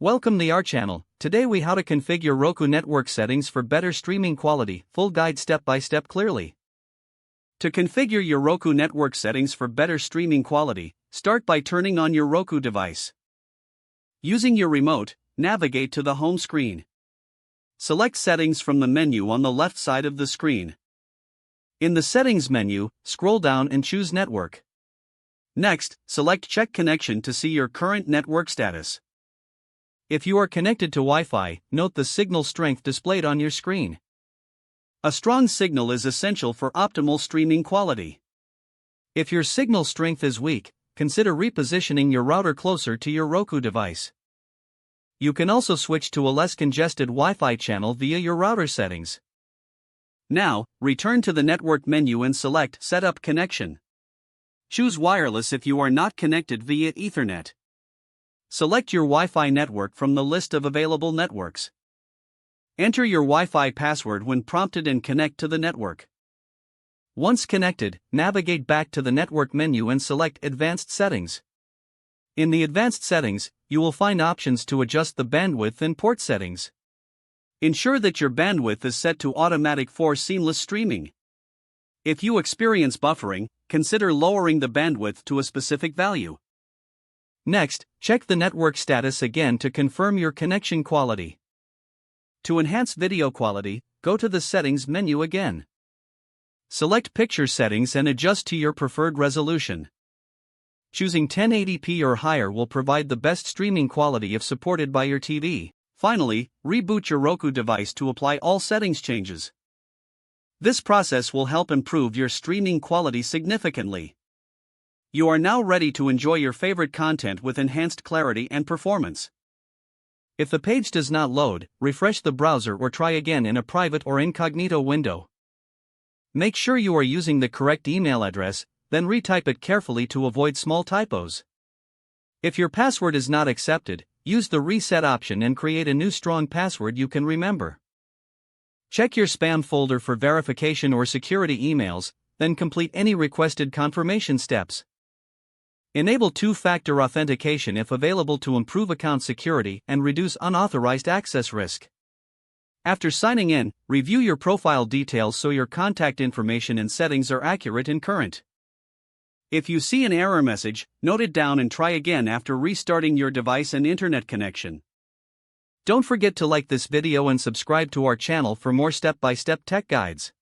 Welcome to our channel. Today we how to configure Roku network settings for better streaming quality. Full guide step by step clearly. To configure your Roku network settings for better streaming quality, start by turning on your Roku device. Using your remote, navigate to the home screen. Select Settings from the menu on the left side of the screen. In the Settings menu, scroll down and choose Network. Next, select Check Connection to see your current network status. If you are connected to Wi-Fi, note the signal strength displayed on your screen. A strong signal is essential for optimal streaming quality. If your signal strength is weak, consider repositioning your router closer to your Roku device. You can also switch to a less congested Wi-Fi channel via your router settings. Now, return to the network menu and select Set up Connection. Choose wireless if you are not connected via Ethernet. Select your Wi-Fi network from the list of available networks. Enter your Wi-Fi password when prompted and connect to the network. Once connected, navigate back to the network menu and select Advanced Settings. In the Advanced Settings, you will find options to adjust the bandwidth and port settings. Ensure that your bandwidth is set to automatic for seamless streaming. If you experience buffering, consider lowering the bandwidth to a specific value. Next, check the network status again to confirm your connection quality. To enhance video quality, go to the Settings menu again. Select Picture Settings and adjust to your preferred resolution. Choosing 1080p or higher will provide the best streaming quality if supported by your TV. Finally, reboot your Roku device to apply all settings changes. This process will help improve your streaming quality significantly. You are now ready to enjoy your favorite content with enhanced clarity and performance. If the page does not load, refresh the browser or try again in a private or incognito window. Make sure you are using the correct email address, then retype it carefully to avoid small typos. If your password is not accepted, use the reset option and create a new strong password you can remember. Check your spam folder for verification or security emails, then complete any requested confirmation steps. Enable two-factor authentication if available to improve account security and reduce unauthorized access risk. After signing in, review your profile details so your contact information and settings are accurate and current. If you see an error message, note it down and try again after restarting your device and internet connection. Don't forget to like this video and subscribe to our channel for more step-by-step tech guides.